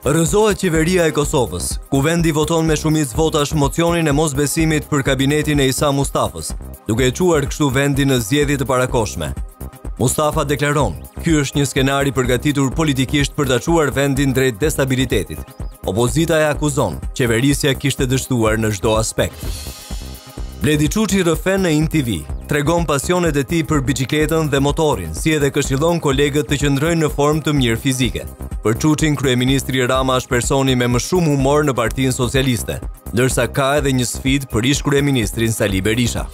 Rrëzohet qeveria e Kosovës, ku vendi voton me shumicë votash mocionin e mosbesimit për kabinetin e Isa Mustafës, duke e quar kështu vendin në zgjedhje të parakoshme. Mustafa deklaron, ky është një skenari përgatitur politikisht për ta çuar vendin drejt destabilitetit. Opozita e akuzon, qeverisja kishte dështuar në çdo aspekt. Bledi Çuçi rëfen në Tv, tregon pasionet e tij për biçikletën dhe motorin, si edhe këshillon kolegët të qëndrojnë në formë të mirë fizike. Për Çuçin, kryeministri Rama është personi me më shumë humor në Partinë Socialiste, ndërsa ka edhe një sfidë për ish-kryeministrin Sali Berisha.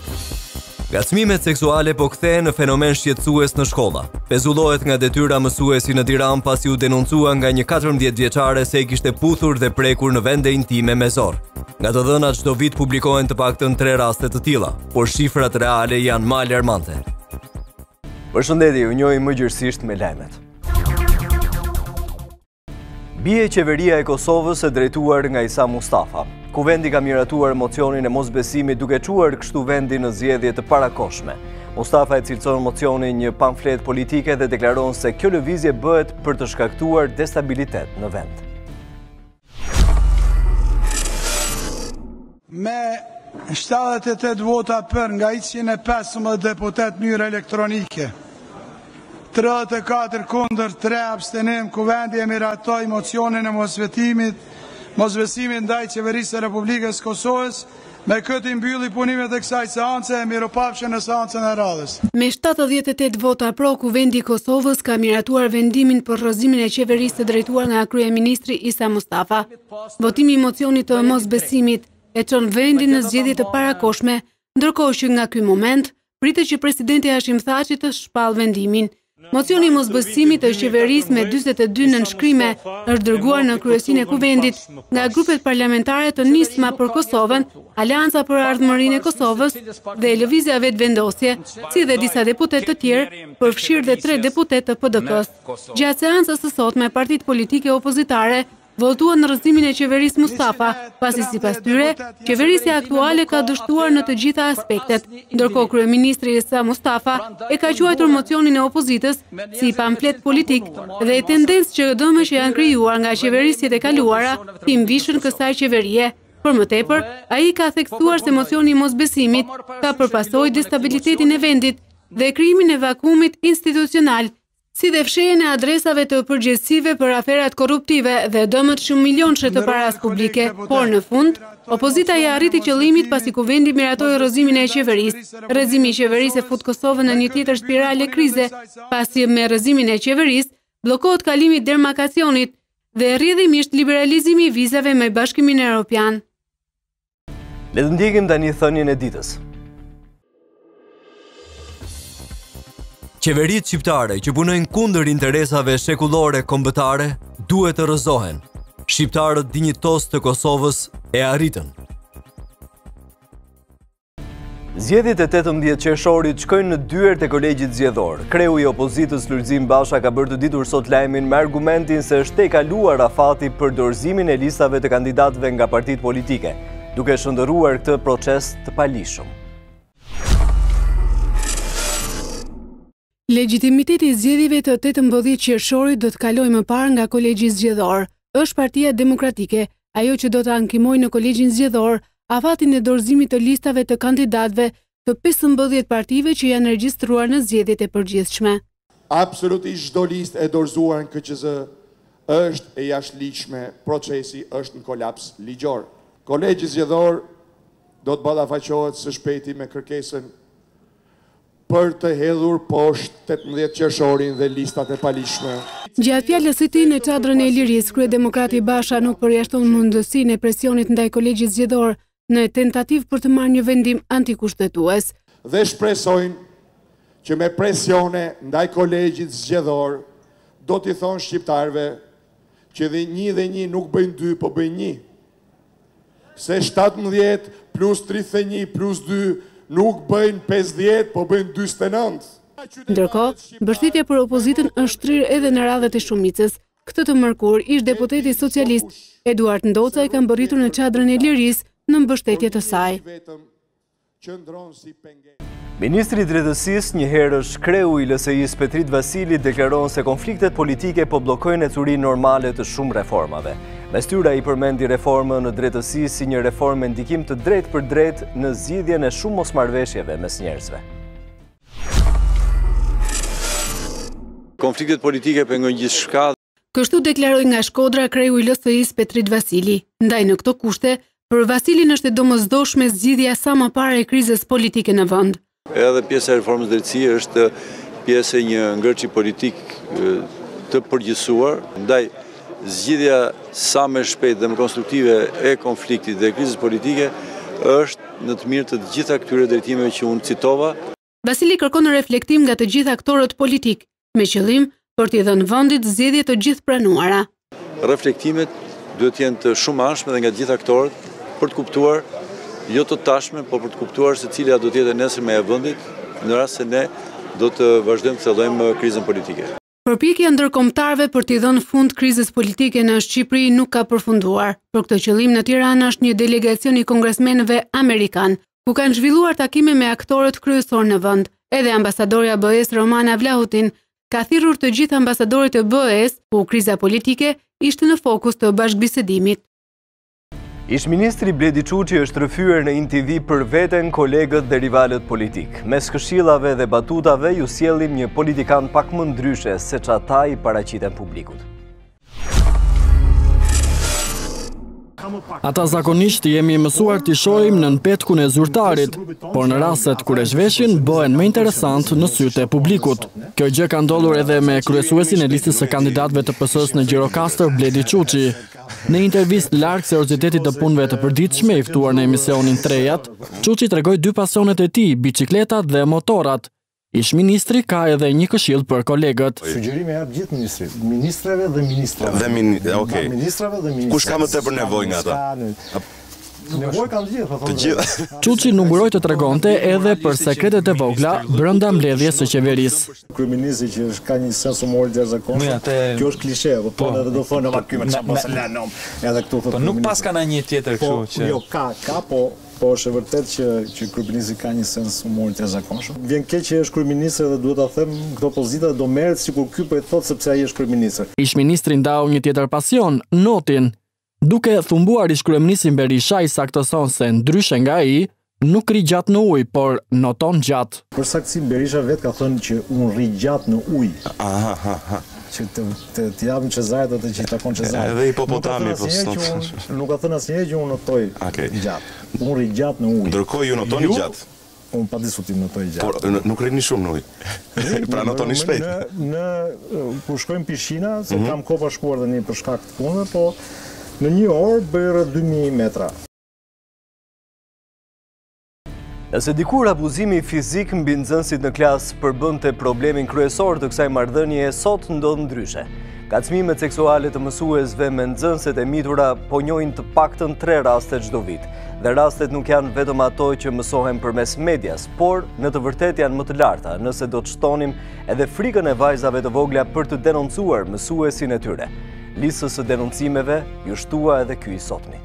Ngacmimet seksuale po kthehen në fenomen shqetësues në shkolla. Pezullohet nga detyra mësuesi në Tiranë pasi u denuncua nga një 14 vjeçare se e kishte puthur dhe prekur në vende intime me zor. Nga të dhënat çdo vit publikohen të paktën 3 raste të tilla, por shifrat reale janë më alarmante. Përshëndetje, ju njohim më gjithësisht me lajmet. Bie qeveria e Kosovës e drejtuar nga Isa Mustafa. Kuvendi ka miratuar mocionin e mosbesimit duke quar kështu vendin në zgjedhje të parakoshme. Mustafa e cilëson mocionin një pamflet politike dhe deklaron se kjo lëvizje bëhet për të shkaktuar destabilitet në vend. Me 78 vota për nga 115 deputet mënyrë elektronike, 34 kundër, 3 abstenim, kuvendi e miratoi mocionin e mosbesimit ndaj qeverisë e Republikës Kosovës. Me këtë i mbylli punimet e kësaj seance e miropafshëm në seancën e radhës. Me 78 vota pro, kuvendi i Kosovës ka miratuar vendimin për rrëzimin e qeverisë të drejtuar nga kryeministri Isa Mustafa. Votimi i mocionit të mosbesimit e çon vendin në zgjedhje të parakoshme, ndërkohë që nga ky moment pritet që presidenti Hashim Thaçi të shpall vendimin. Mocioni i mosbesimit të qeverisë me 42 nënshkrime është dërguar në kryesinë e kuvendit nga grupet parlamentare të Nisma për Kosovën, Aleanca për Ardhmërinë e Kosovës dhe Lëvizja Vetëvendosje, si dhe disa deputet të tjerë, përfshirë dhe 3 deputet të PDK-s. Gjatë seancës së sotme, partitë politike opozitare votuan në rrëzimin e qeverisë Mustafa, pasi sipas tyre, qeverisja aktuale ka dështuar në të gjitha aspektet, ndërkohë kryeministri Isa Mustafa e ka quajtur mocionin e opozitës si pamflet politik dhe tendencë që dëmësh janë krijuar nga qeverisjet e kaluara të mbishën kësaj qeverie. Për më tepër, ai ka theksuar se mocioni i mosbesimit ka përpasojë destabilitetin e vendit dhe krijimin e vakumit institucional, si dhe fshehjen e adresave të përgjegjësive për aferat korruptive dhe dëmët shumë milionëshe të paras publike, por në fund, opozita ja arriti qëllimit pasi kuvendi miratoi rrëzimin e qeverisë. Rrëzimi i qeverisë e fut Kosovën në një tjetër spirale krize, pasi me rrëzimin e qeverisë bllokohet kalimi i demarkacionit dhe rrjedhimisht liberalizimi i vizave me Bashkimin Evropian. Le të ndjekim tani thënien e ditës. Qeveritë shqiptare që punojnë kundër interesave shekullore kombëtare duhet të rrëzohen. Shqiptarët dinjitos të Kosovës e arritën. Zgjedhjet e 18 qershorit shkojnë në dyert e kolegjit zgjedhor. Kreu i opozitës Lulzim Basha ka bërë të ditur sot lajmin me argumentin se është tejkaluar afati për dorëzimin e listave të kandidatëve nga partitë politike, duke shndërruar këtë proces të palishëm. Legitimiteti i zgjedhjeve të 18 qershorit do të kalojë më parë nga kolegji zgjedhor. Është Partia Demokratike, ajo që do të ankimojë në kolegjin zgjedhor afatin e dorëzimit të listave të kandidatëve të 15 partive që janë regjistruar në zgjedhjet e përgjithshme. Absolutisht çdo listë e dorëzuar në KQZ është e jashtëligjshme, procesi është në kolaps ligjor. Kolegji zgjedhor do të ballafaqohet së shpejti me kërkesën për të hedhur poshtë 18 qershorin dhe listat e palishme. Gjatë fjalës së tij në çadrën e Lirisë, kryedemokrati Basha nuk përjashton mundësinë e presionit ndaj kolegjit zgjedhor në tentativë për të marrë një vendim antikushtetues. Dhe shpresojnë që me presione ndaj kolegjit zgjedhor do t'i thonë shqiptarëve që dhe 1 nuk bëjnë 2, po bëjnë 1. Se 17 plus 31 plus 2 nuk bëjnë 50, po bëjnë 49. Ndërkohë, mbështetja për opozitën është shtrirë edhe në radhët e shumicës. Këtë të mërkur, ish deputeti socialist Eduard Ndoca e ka mbërritur në çadrën e Lirisë në mbështetje të saj. Ministri i Drejtësisë, njëherësh kreu i LSI-s Petrit Vasili, deklaron se konfliktet politike po bllokojnë ecurinë normale të shumë reformave. Mes tyre i përmendi reformën në drejtësi si një reformë me ndikim të drejtë për drejtë në zgjidhjen e shumë mosmarrëveshjeve mes njerëzve. Konfliktet politike pengojnë gjithçka. Kështu deklaroi nga Shkodra kreu i LSI-s Petrit Vasili. Ndaj në këto kushte, për Vasilin është e domosdoshme zgjidhja sa më parë e krizës politike në vend. Edhe pjesa e reformës drejtësie është pjesë e një ngërçi politik të përgjithësuar, ndaj zgjidhja sa më shpejt dhe më konstruktive e konfliktit dhe krizës politike është në të mirë të gjitha këtyre drejtimeve që unë citova. Vasili kërkon reflektim nga të gjithë aktorët politik, me qëllim për t'i dhënë vendit zgjedhje të gjithë pranuara. Reflektimet duhet të jenë të shumashme dhe nga të gjithë aktorët për të kuptuar jo të tashme, por për të kuptuar se cila do të jetë nesërmja e vendit, në rast se ne do të vazhdojmë të thellojmë krizën politike. Përpjekja ndërkombëtarëve për t'i dhënë fund krizës politike në Shqipëri nuk ka përfunduar. Për këtë qëllim në Tiranë është një delegacion i kongresmenëve amerikan, ku kanë zhvilluar takime me aktorët kryesor në vend. Edhe ambasadorja BE-s Romana Vlahutin ka thirrur të gjithë ambasadorët e BE-s, ku kriza politike ishte në fokus të bashkëbisedimit. Ish-ministri Bledi Çuçi është rrëfyer në Tv për veten, kolegët dhe rivalët politik. Mes këshillave dhe batutave ju sjellim një politikan pak më ndryshe se ç'ata i paraqiten publikut. Ata zakonisht jemi mësuar t'i shohim nën petkun e zyrtarit, por në rastet kur e zhveshin bëhen më interesant në sytë e publikut. Kjo gjë ka ndodhur edhe me kryesuesin e listës së kandidatëve të PS-s në Gjirokastër, Bledi Çuçi. Në intervistë larg seriozitetit të punëve të përditshme i ftuar në emisionin Trejat, Çuçi tregoi dy pasionet e tij, biçikletat dhe motorat. Ish-ministri ka edhe një këshill për kolegët. Sugjerime jap gjithë ministrave dhe ministrave. Okej. Ministrave dhe ministrave. Kush ka më tepër nevojë nga ata? Nevojë kanë gjithë, Çuçi numëroi të tregonte edhe për sekretet e vogla brenda mbledhjes së qeverisë. Kryeministri që ka një sens humori të jashtëzakonshëm. Kjo është klishe, po edhe do thonë ama ky me çfarë mos e lanom. Edhe këtu thotë. Po nuk pas ka ndonjë tjetër kështu që. Jo, ka, po është e vërtet që kryeministri ka një sens humori të jashtëzakonshëm. Vjen keq që është kryeministër dhe duhet ta them këto pozita do merret sikur ky po e thot sepse ai është kryeministër. Ish-ministri ndau një tjetër pasion, notin. Duke thumbuar ish-kryeministrin Berisha, i saktëson se ndryshe nga ai, nuk rri gjatë në ujë, por noton gjatë. Për saktësi Berisha vetë ka thënë që unë rri gjatë në ujë. Që të japim Cezarit atë që i takon Cezarit. Edhe hipopotami po sot. Nuk ka thënë asnjëherë që unë notoj gjatë. Unë rri gjatë në ujë. Ndërkohë ju notoni gjatë. Unë pa diskutim notoj gjatë. Por nuk rrini shumë në ujë. Pra notoni shpejt. Kur shkojmë pishina, se kam kohë pa shkuar tani për shkak të punëve, po në një orë bëj rreth 2000 metra. Nëse dikur abuzimi fizik mbi nxënësit në klasë përbënte problemin kryesor të kësaj marrëdhënie, sot ndodh ndryshe. Kacmimet seksuale të mësuesve me nxënëset e mitura po njohin të paktën 3 raste çdo vit. Dhe rastet nuk janë vetëm ato që mësohen përmes medias, por në të vërtetë janë më të larta, nëse do të shtonim edhe frikën e vajzave të vogla për të denoncuar mësuesin e tyre. Listës së denoncimeve ju shtua edhe ky i sotmi.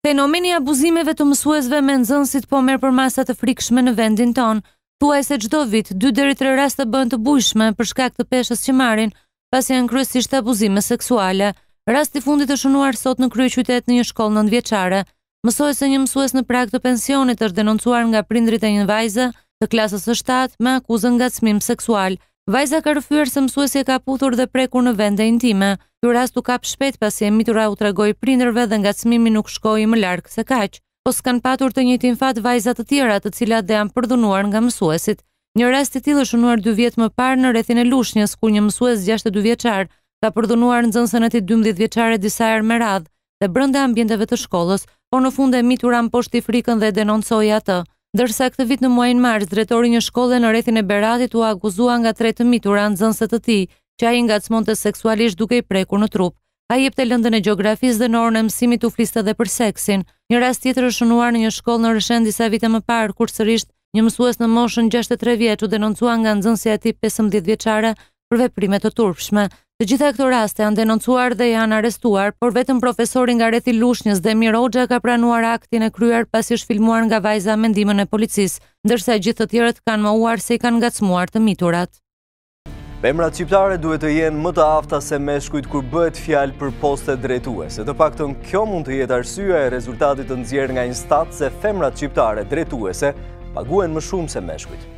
Fenomeni i abuzimeve të mësuesve me nxënësit po merr përmasa të frikshme në vendin ton. Thuaj se çdo vit 2 deri 3 raste bëhen të bujshme për shkak të peshës që marrin, pasi janë kryesisht abuzime seksuale. Rasti i fundit të shënuar sot në kryeqytet në një shkollë 9-vjeçare. Mësohet se një mësues në prag të pensionit është denoncuar nga prindrit e një vajze të klasës së 7 me akuzën ngacmim seksual. Vajza ka rrëfyer se mësuesi e ka puthur dhe prekur në vende intime. Ky rast u kap shpejt pasi e mitura u tregoi prindërve dhe ngacmimi nuk shkoi më larg se kaq. Po s'kan patur të njëjtin fat vajza të tjera, të cilat dhe janë përdhunuar nga mësuesit. Një rast i tillë është shënuar 2 vjet më parë në rrethin e Lushnjës, ku një mësues 62 vjeçar ka përdhunuar nxënësen e tij 12 vjeçare disa herë me radhë dhe brenda ambienteve të shkollës, por në fund e mitura mposhti frikën dhe denoncoi atë. Ndërsa këtë vit në muajin mars, drejtori i një shkolle në rrethin e Beratit u akuzua nga 3 të mitura nxënëse të tij, që ai ngacmonte seksualisht duke i prekur në trup. Ai jepte lëndën e gjeografisë dhe në orën e mësimit u fliste edhe për seksin. Një rast tjetër është shënuar në një shkollë në Rëshën disa vite më parë, kur sërish një mësues në moshën 63 vjeç u denoncua nga nxënësja e tij 15 vjeçare për veprime të turpshme. Të gjitha këto raste janë denoncuar dhe janë arrestuar, por vetëm profesori nga rrethi Lushnjës Demir Hoxha ka pranuar aktin e kryer pasi është filmuar nga vajza mendimën e policisë, ndërsa gjithë të tjerët kanë mohuar se i kanë ngacmuar të miturat. Femrat shqiptare duhet të jenë më të afta se meshkujt kur bëhet fjalë për poste drejtuese. Të paktën kjo mund të jetë arsyeja e rezultatit të nxjerrë nga Instat se femrat shqiptare drejtuese paguhen më shumë se meshkujt.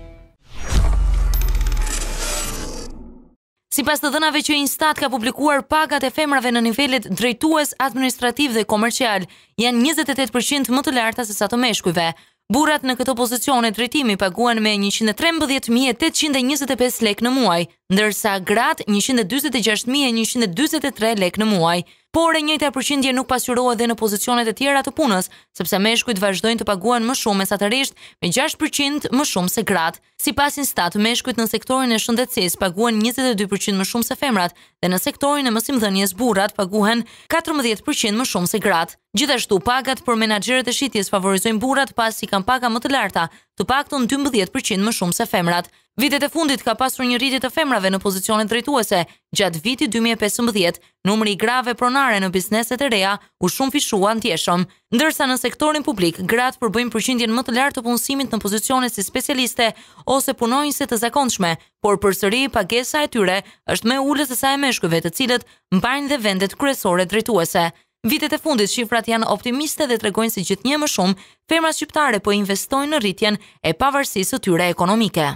Sipas të dhënave që Instat ka publikuar, pagat e femrave në nivelet drejtues, administrativ dhe komercial janë 28% më të larta se sa të meshkujve. Burrat në këto pozicione drejtimi paguhen me 113.825 lekë në muaj, ndërsa gratë 146.143 lekë në muaj. Por e njëjta përqindje nuk pasqyrohet edhe në pozicionet e tjera të punës, sepse meshkujt vazhdojnë të paguhen më shumë mesatërisht me 6% më shumë se gratë. Sipas Instat, meshkujt në sektorin e shëndetësisë paguhen 22% më shumë se femrat dhe në sektorin e mësimdhënies burrat paguhen 14% më shumë se gratë. Gjithashtu, pagat për menaxherët e shitjes favorizojnë burrat pasi kanë paga më të larta, të paktën 12% më shumë se femrat. Vitet e fundit ka pasur një rritje të femrave në pozicione drejtuese. Gjatë vitit 2015, numri i grave pronare në bizneset e reja u shumë fishua ndjeshëm, ndërsa në sektorin publik gratë përbëjnë përqindjen më të lartë të punësimit në pozicione si specialiste ose punonjëse të zakonshme, por përsëri pagesa e tyre është më e ulët se sa e meshkujve, të cilët mbajnë dhe vendet kryesore drejtuese. Vitet e fundit shifrat janë optimiste dhe tregojnë se gjithnjë më shumë femrat shqiptare po investojnë në rritjen e pavarësisë së tyre ekonomike.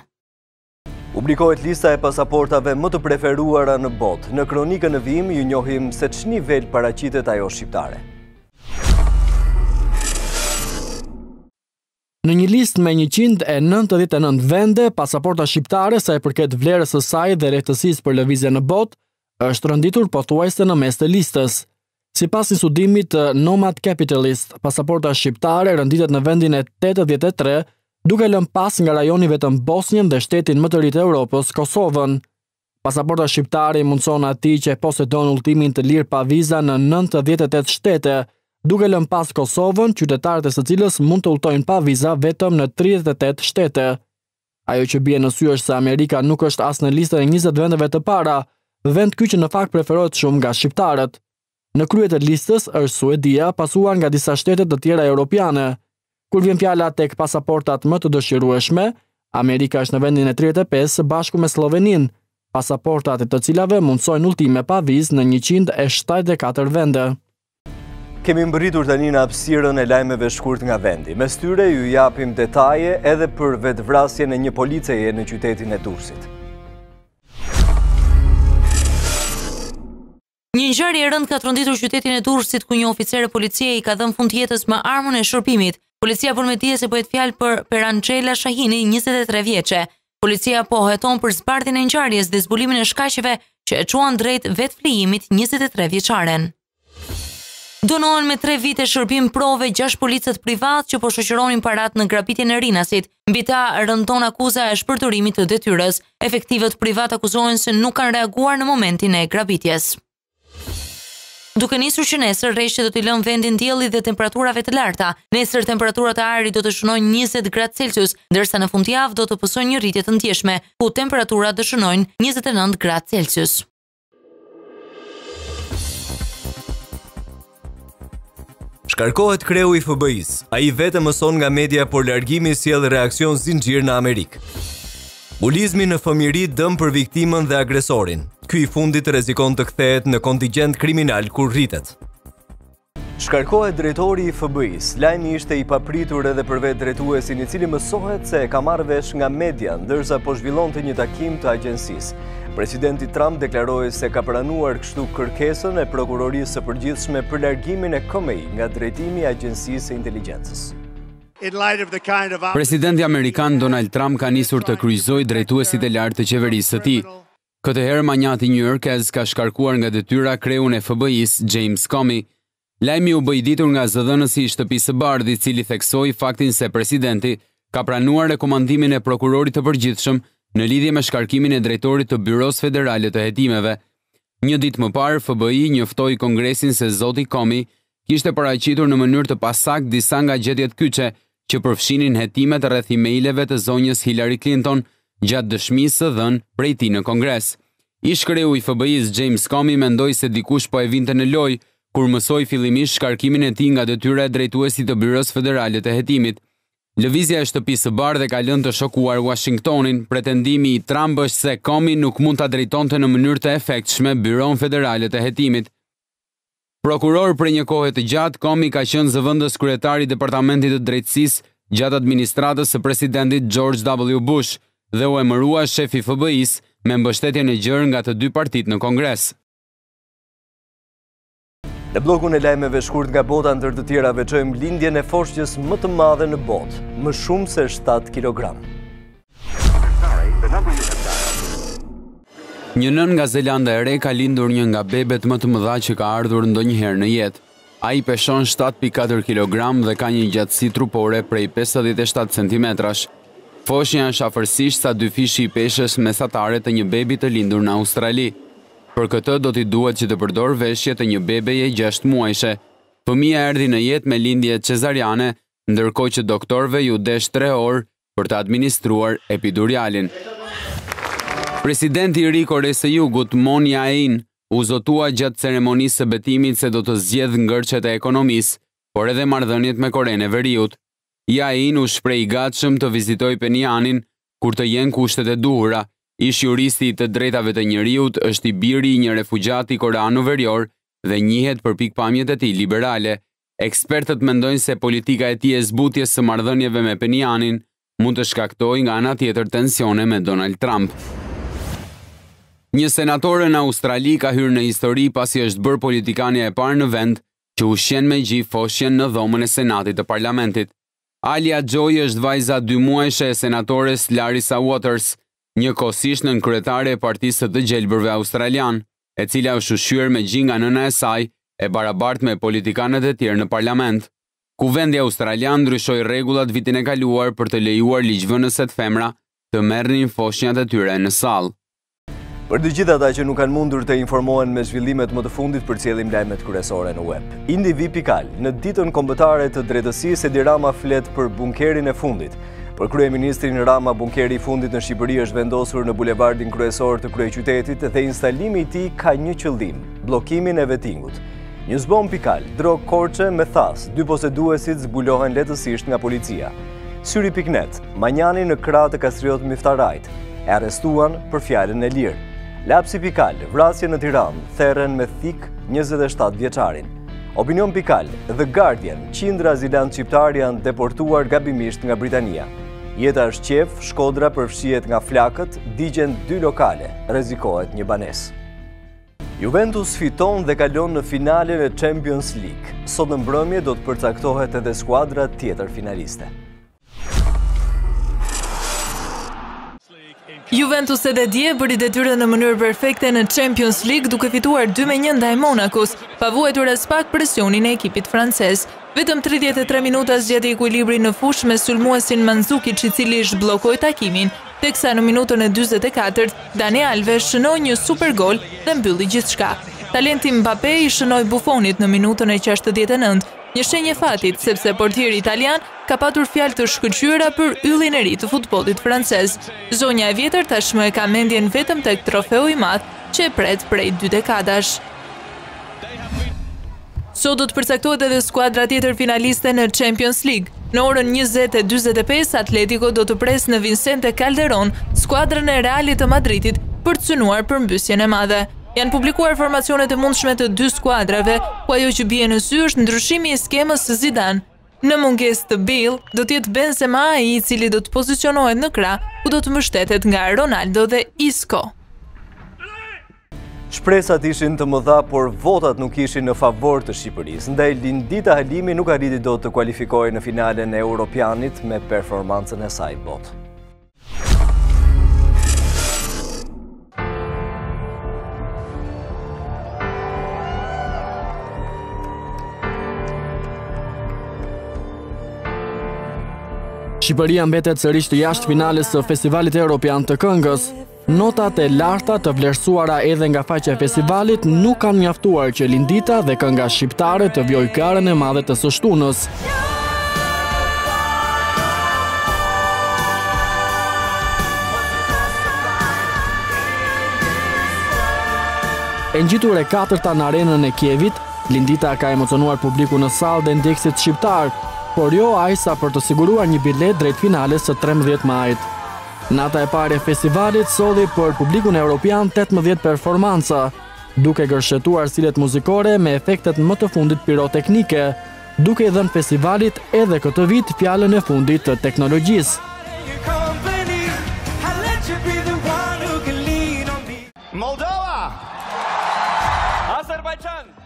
Publikohet lista e pasaportave më të preferuara në botë. Në kronikën në vijim ju njohim se ç'nivel paraqitet ajo shqiptare. Në një listë me 199 vende, pasaporta shqiptare sa i përket vlerës së saj dhe lehtësisë për lëvizje në botë, është rënditur pothuajse në mes të listës. Sipas një studimit Nomad Capitalist, pasaporta shqiptare rënditet në vendin e 83, duke lënë pas nga rajoni vetëm Bosnjën dhe shtetin më të ri të Europës, Kosovën. Pasaporta shqiptare i mundson atij që posedon udhëtimin të lirë pa viza në 98 shtete, duke lënë pas Kosovën, qytetarët e së cilës mund të udhtojnë pa viza vetëm në 38 shtete. Ajo që bie në sy është se Amerika nuk është as në listën e 20 vendeve të para, vend ky që në fakt preferohet shumë nga shqiptarët. Në krye të listës është Suedia, pasuar nga disa shtete të tjera europiane. Kur vjen fjala tek pasaportat më të dëshirueshme, Amerika është në vendin e 35 bashku me Sloveninë, pasaportat e të cilave mundsojnë udhëtime pa vizë në 174 vende. Kemi mbërritur tani në hapësirën e lajmeve shkurt nga vendi. Mes tyre ju japim detaje edhe për vetvrasjen e një policeje në qytetin e Durrësit. Një ngjarje e rëndë ka tronditur qytetin e Durrësit ku një oficer e policie i ka dhënë fund jetës me armën e shërbimit. Policia përmetije se bëhet fjalë për Peranxhela Shahini, 23 vjeçe. Policia po heton për zbardhjen e ngjarjes dhe zbulimin e shkaqeve që e çuan drejt vetflijimit 23 vjeçaren. Dënohen me 3 vite shërbim prove 6 policët privat që po shoqëronin parat në grabitjen e Rinasit. Mbi ta rëndon akuza e shpërdorimit të detyrës. Efektivët privat akuzohen se nuk kanë reaguar në momentin e grabitjes. Duke nisur që nesër rreshtet do t'i lënë vendin dielli dhe temperaturave të larta. Nesër temperaturat e ajrit do të shënojnë 20 gradë Celsius, ndërsa në fundjavë do të pësojnë një rritje të ndjeshme, ku temperaturat do shënojnë 29 gradë Celsius. Shkarkohet kreu i FBI-s. Ai vetë mëson nga media, por largimi sjell reaksion zinxhir në Amerikë. Bulizmi në fëmijëri dëm për viktimën dhe agresorin. Ky i fundit rrezikon të kthehet në kontingjent kriminal kur rritet. Shkarkohet drejtori i FBI-s. Lajmi ishte i papritur edhe për vetë drejtuesin, i cili mësohet se e ka marrë vesh nga media, ndërsa po zhvillonte një takim të agjensisë. Presidenti Trump deklaroi se ka pranuar kështu kërkesën e prokurorisë së përgjithshme për largimin e Comey nga drejtimi i Agjensisë së Inteligjencës. Presidenti Amerikan Donald Trump ka nisur të kryqëzojë drejtuesit e lartë të qeverisë së tij. Këtë herë manjati newyorkez ka shkarkuar nga detyra kreun e FBI-s James Comey. Lajmi u bë i ditur nga zëdhënësi i shtëpisë së bardhë, i cili theksoi faktin se presidenti ka pranuar rekomandimin e prokurorit të përgjithshëm në lidhje me shkarkimin e drejtorit të Byros Federale të Hetimeve. Një ditë më parë, FBI njoftoi Kongresin se zoti Comey kishte paraqitur në mënyrë të pasakt disa nga gjetjet kyçe që përfshinin hetimet rreth emaileve të zonjës Hillary Clinton gjatë dëshmisë së dhënë prej tij në Kongres. Ish kreu i FBI-s James Comey mendoi se dikush po e vinte në lojë kur mësoi fillimisht shkarkimin e tij nga detyra e drejtuesit të Byros Federale të Hetimit. Lëvizja e shtëpisë së bardhë ka lënë të shokuar Washingtonin. Pretendimi i Trump është se Comey nuk mund ta drejtonte në mënyrë të efektshme Byron Federale të Hetimit. Prokuror për një kohë të gjatë, Comey ka qenë zëvendës kryetari i Departamentit të Drejtësisë gjatë administratës së presidentit George W. Bush dhe u emërua shefi FBI-s me mbështetjen e gjerë nga të dy partitë në Kongres. Në blokun e lajmeve shkurt nga bota ndër të tjera veçojmë lindjen e foshnjës më të madhe në botë, më shumë se 7 kg. Një nën nga Zelanda e Re ka lindur një nga bebet më të mëdha që ka ardhur ndonjëherë në jetë. Ai peshon 7.4 kg dhe ka një gjatësi trupore prej 57 cm. Foshnja është afërsisht sa 2 fishi i peshës mesatare të një bebi të lindur në Australi. Për këtë do t'i duhet që të përdor veshje të një bebeje 6 muajshe. Fëmia erdhi në jetë me lindje cezariane, ndërkohë që doktorëve ju desh 3 orë për të administruar epidurialin. Presidenti i ri Koreas së Jugut, Moon Jae-in, u zotua gjatë ceremonisë së betimit se do të zgjedhë ngërçet e ekonomisë, por edhe marrëdhëniet me Korenë e Veriut. Jae-in u shpreh i gatshëm të vizitojë Pyongyangin kur të jenë kushtet e duhura. Ish juristi i të drejtave të njeriut, është i biri i një refugjati koreano-verior dhe njihet për pikpamjet e tij liberale. Ekspertët mendojnë se politika e tij e zbutjes së marrëdhënieve me Pyongyangin mund të shkaktojë nga ana tjetër tensione me Donald Trump. Një senatore në Australi ka hyrë në histori pasi është bërë politikania e parë në vend që ushqen me gji foshnjën në dhomën e Senatit të Parlamentit. Alia Joy është vajza 2 muajshe e senatores Larissa Waters, njëkohësisht nën kryetare e Partisë të Gjelbërve Australian, e cila është ushqyer me gji nga nëna e saj e barabartë me politikanët e tjerë në parlament. Kuvendi australian ndryshoi rregullat vitin e kaluar për të lejuar ligjvënëset femra të merrnin foshnjat e tyre në sallë. Për të gjithë ata që nuk kanë mundur të informohen me zhvillimet më të fundit, përcjellim lajmet kryesore në web. Indivi.al, në ditën kombëtare të drejtësisë, Edi Rama flet për bunkerin e fundit. Për kryeministrin Rama, bunkeri i fundit në Shqipëri është vendosur në bulevardin kryesor të kryeqytetit dhe instalimi i tij ka një qëllim: bllokimin e vettingut. Newsbomb.al, drog korçe me thas, 2 poseduesit zbulohen lehtësisht nga policia. Syri.net, Manjani në krah të Kastriot Miftarajt, e arrestuan për fjalën e lirë. Lapsi.al, vrasje në Tiranë, therren me thik 27 vjeçarin. Opinion.al, The Guardian, qindra azilant shqiptar janë deportuar gabimisht nga Britania. Jeta është qef, Shkodra përfshihet nga flakët, digjen 2 lokale, rrezikohet një banesë. Juventus fiton dhe kalon në finalen e Champions League. Sot në mbrëmje do të përcaktohet edhe skuadra tjetër finaliste. Juventus edhe dje bëri detyrën në mënyrë perfekte në Champions League duke fituar 2-1 ndaj Monakos, pa vuajtur as pak presionin e ekipit francez. Vetëm 33 minuta zgjeti ekuilibrin në fushë me sulmuesin Mandzukic, i cili zhbllokoi takimin, teksa në minutën e 44 Dani Alves shënoi një super gol dhe mbylli gjithçka. Talenti Mbappé i shënoi Buffonit në minutën e 69, një shenjë fatit sepse portieri italian ka patur fjalë të shkëlqyera për yllin e ri të futbollit francez. Zonja e vjetër tashmë e ka mendjen vetëm tek trofeu i madh që e pret prej 2 dekadash. Sot do të përcaktohet edhe skuadra tjetër finaliste në Champions League. Në orën 20:45 Atletico do të pres në Vicente Calderón skuadrën e Realit të Madridit për të synuar përmbysjen e madhe. Janë publikuar formacionet e mundshme të 2 skuadrave, ku ajo që bie në sy është ndryshimi i skemës së Zidane. Në mungesë të Bale, do të jetë Benzema ai i cili do të pozicionohet në krah, ku do të mbështetet nga Ronaldo dhe Isco. Shpresat ishin të mëdha, por votat nuk ishin në favor të Shqipërisë. Ndaj Lindita Halimi nuk arriti dot të kualifikohej në finalen e Europianit me performancën e saj botë. Shqipëria mbetet sërish të jashtë finales së Festivalit Europian të Këngës. Notat e larta të vlerësuara edhe nga faqja e festivalit nuk kanë mjaftuar që Lindita dhe kënga shqiptare të vjojë karën e madhe të së shtunës. E ngjitur e 4-ta në arenën e Kievit, Lindita ka emocionuar publikun në sallë dhe ndjekësit shqiptar, por jo aq sa për të siguruar një bilet drejt finales së 13 majit. Nata e parë e festivalit solli për publikun evropian 18 performanca, duke gërshetuar stilet muzikore me efektet më të fundit piroteknike, duke i dhënë festivalit edhe këtë vit fjalën e fundit të teknologjisë.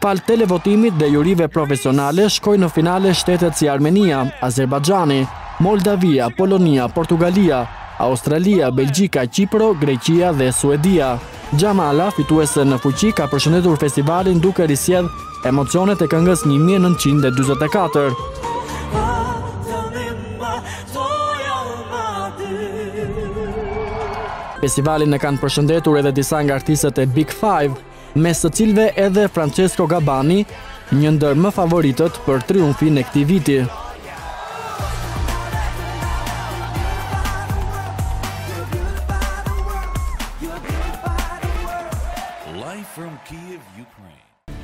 Fal televotimit dhe jurive profesionale shkojnë në finale shtetet si Armenia, Azerbajxhani, Moldavia, Polonia, Portugalia, Australia, Belgjika, Kipro, Greqia dhe Suedia. Gjamala, fituese në fuqi, ka përshëndetur festivalin duke risjedh emocionet e këngës 1944. Festivalin e kanë përshëndetur edhe disa nga artistët e Big Five, mes të cilëve edhe Francesco Gabbani, një ndër më favoritët për triumfin e këtij viti.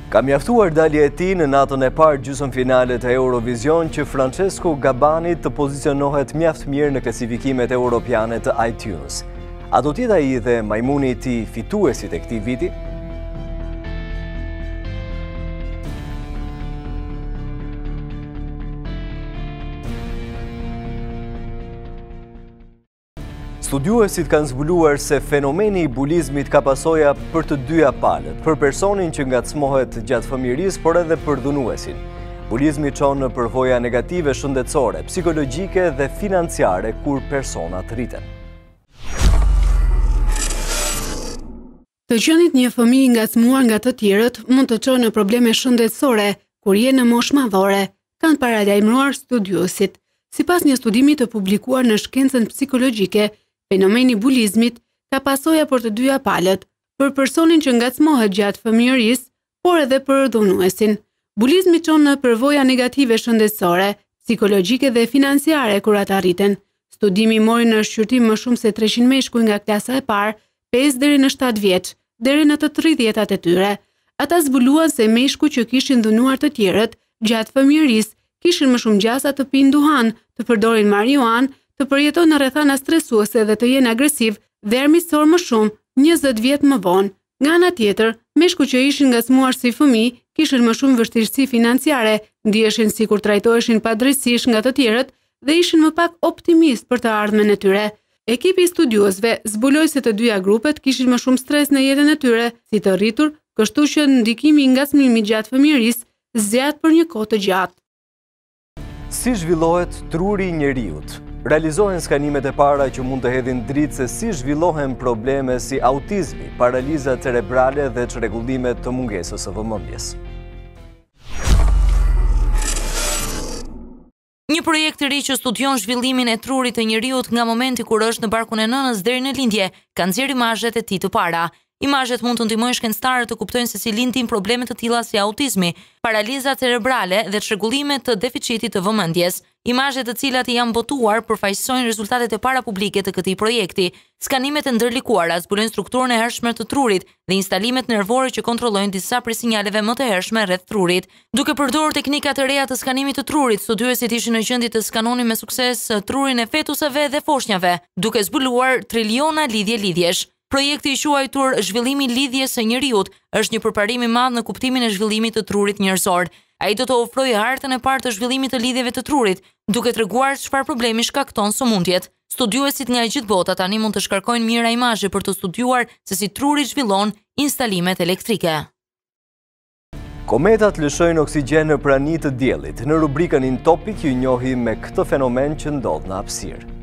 Ka mjaftuar dalja e tij në natën e parë gjysmëfinale të Eurovision që Francesco Gabbani të pozicionohet mjaft mirë në klasifikimet europiane të iTunes. A do t'jetë ai dhe majmuni i tij fituesit e këtij viti? Studiuesit kanë zbuluar se fenomeni i bulizmit ka pasoja për të dyja palët, për personin që ngacmohet gjatë fëmijërisë, por edhe për dhunuesin. Bulizmi çon në përvoja negative shëndetësore, psikologjike dhe financiare kur personat rriten. Të qenit një fëmijë ngacmuar nga të tjerët mund të çojë në probleme shëndetësore kur je në moshë madhore, kanë paralajmëruar studiuesit. Sipas një studimi të publikuar në shkencën psikologjike, fenomeni bulizmit ka pasoja për të dyja palët, për personin që ngacmohet gjatë fëmijërisë, por edhe për dhunuesin. Bulizmi çon në përvoja negative shëndetësore, psikologjike dhe financiare kur ata rriten. Studimi mori në shqyrtim më shumë se 300 meshkuj nga klasa e parë, 5 deri në 7 vjeç, deri në të 30-tat e tyre. Ata zbuluan se meshkuj që kishin dhunuar të tjerët gjatë fëmijërisë kishin më shumë gjasa të pinë duhan, të përdorin marijuan, të përjetojnë në rrethana stresuese dhe të jenë agresiv dhe armiqësor më shumë 20 vjet më vonë. Nga ana tjetër, meshkujt që ishin ngacmuar si fëmijë kishin më shumë vështirësi financiare, ndiheshin sikur trajtoheshin padrejtisht nga të tjerët dhe ishin më pak optimist për të ardhmen e tyre. Ekipi i studiuesve zbuloi se të dyja grupet kishin më shumë stres në jetën e tyre, si të rritur, kështu që ndikimi i ngacmimit gjatë fëmijërisë zgjat për një kohë të gjatë. Si zhvillohet truri i njeriut? Realizohen skanimet e para që mund të hedhin dritë se si zhvillohen probleme si autizmi, paraliza cerebrale dhe çrregullimet të mungesës së vëmendjes. Një projekt i ri që studion zhvillimin e trurit të njeriut nga momenti kur është në barkun e nënës deri në lindje, ka nxjerrë imazhet e tij të para. Imazhet mund të ndihmojnë shkencëtarët të kuptojnë se si lindin probleme të tilla si autizmi, paraliza cerebrale dhe çrregullime të deficitit të vëmendjes. Imazhet të cilat i janë botuar përfaqësojnë rezultatet e para publike të këtij projekti. Skanimet e ndërlikuara zbulojnë strukturën e hershme të trurit dhe instalimet nervore që kontrollojnë disa prej sinjaleve më të hershme rreth trurit. Duke përdorur teknika të reja të skanimit të trurit, studiuesit ishin në gjendje të skanonin me sukses trurin e fetuseve dhe foshnjave, duke zbuluar triliona lidhjesh. Projekti i quajtur Zhvillimi i lidhjes së njeriut është një përparim i madh në kuptimin e zhvillimit të trurit njerëzor. Ai do të ofrojë hartën e parë të zhvillimit të lidhjeve të trurit, duke treguar çfarë problemi shkakton sëmundjet. Studiuesit nga e gjithë bota tani mund të shkarkojnë mira imazhe për të studiuar se si truri zhvillon instalimet elektrike. Kometat lëshojnë oksigjen në prani të diellit. Në rubrikën In Topic ju njohim me këtë fenomen që ndodh në hapësirë.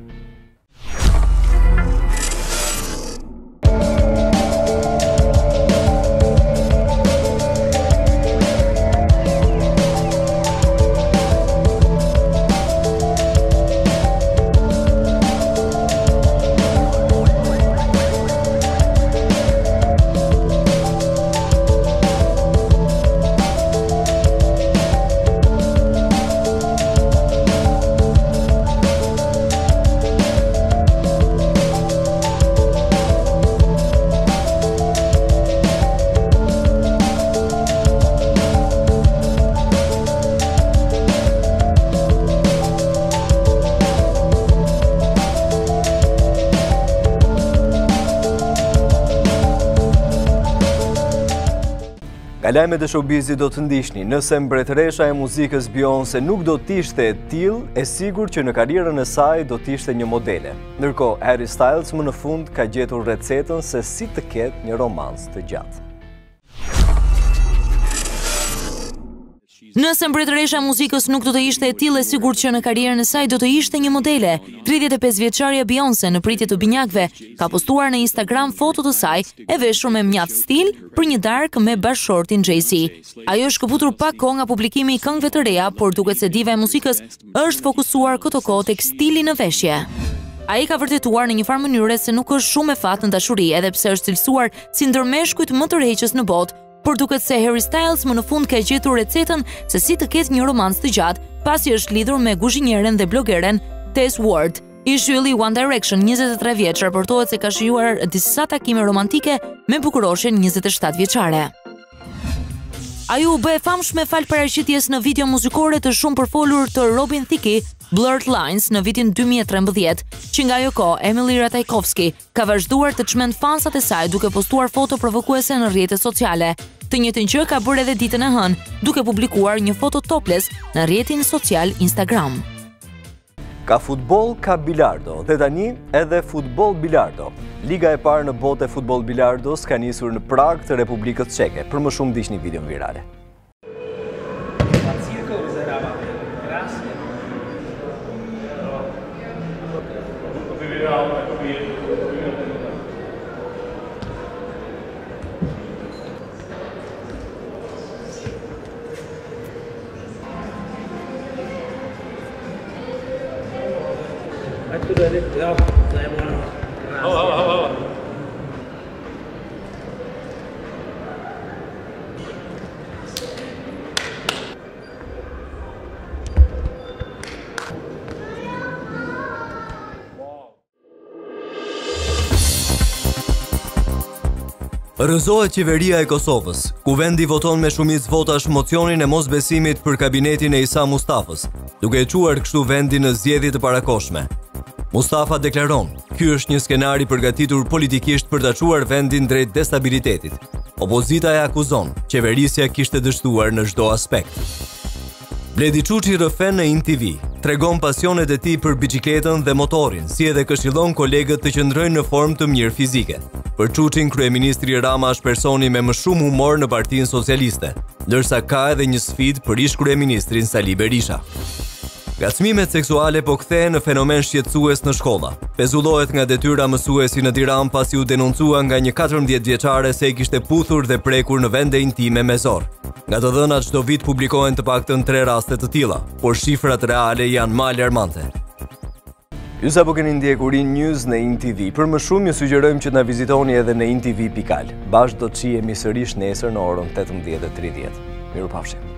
Nga lajmet e showbizit do të ndihni, nëse mbretëresha e muzikës Beyoncé nuk do t'ishte e tillë, e sigurt që në karrierën e saj do t'ishte një modele. Ndërkohë, Harry Styles më në fund ka gjetur recetën se si të ketë një romancë të gjatë. Nëse mbretëresha e muzikës nuk do të ishte e tillë, e sigurt që në karrierën e saj do të ishte një modele. 35 vjeçaria Beyoncé në pritje të binjakëve ka postuar në Instagram foto të saj e veshur me mjaft stil për një darkë me bashkëshortin Jay-Z. Ajo është shkëputur pak kohë nga publikimi i këngëve të reja, por duket se diva e muzikës është fokusuar këto kohë tek stili në veshje. Ai ka vërtetuar në një farë mënyre se nuk është shumë e fat në dashuri, edhe pse është cilësuar si ndërmeshkujt më të rreqës në botë. Por duket se Harry Styles më në fund ka gjetur recetën se si të ketë një romancë të gjatë, pasi është lidhur me guzhinjeren dhe blogeren Tess Ward. Ish ylli One Direction, 23 vjeç, raportohet se ka shijuar disa takime romantike me bukuroshen 27 vjeçare. Ajo u bë e famshme fal paraqitjes në video muzikore të shumë përfolur të Robin Thicke, Blurred Lines, në vitin 2013, që nga ajo kohë Emily Ratajkowski ka vazhduar të çmend fansat e saj duke postuar foto provokuese në rrjetet sociale. Të njëjtën gjë ka bërë edhe ditën e hënë, duke publikuar një foto topless në rrjetin social Instagram. Ka futboll, ka bilardo, dhe tani edhe futboll bilardo. Liga e parë në botë e futboll bilardos ka nisur në Prag të Republikës Çeke. Për më shumë ndiqni videon virale. Rrëzohet qeveria e Kosovës, ku vendi voton me shumicë votash mocionin e mosbesimit për kabinetin e Isa Mustafës, duke e quar kështu vendin në zgjedhje të parakohshme. Mustafa deklaron, ky është një skenari përgatitur politikisht për ta çuar vendin drejt destabilitetit. Opozita e akuzon, qeverisja kishte dështuar në çdo aspekt. Bledi Çuçi rrëfen në Tv, tregon pasionet e tij për biçikletën dhe motorin, si edhe këshillon kolegët të qëndrojnë në formë të mirë fizike. Për Çuçin, kryeministri Rama është personi me më shumë humor në Partinë Socialiste, ndërsa ka edhe një sfidë për ish-kryeministrin Sali Berisha. Ngacmimet seksuale po kthehen në fenomen shqetësues në shkolla. Pezullohet nga detyra mësuesi në Tiranë pasi u denuncua nga një 14 vjeçare se i kishte puthur dhe prekur në vende intime me zor. Nga të dhënat çdo vit publikohen të paktën 3 raste të tilla, por shifrat reale janë më alarmante. Ju sapo keni ndjekur News në TV. Për më shumë ju sugjerojmë që të na vizitoni edhe në intv.al. Bashkë do të shihemi sërish nesër në orën 18:30. Mirupafshim.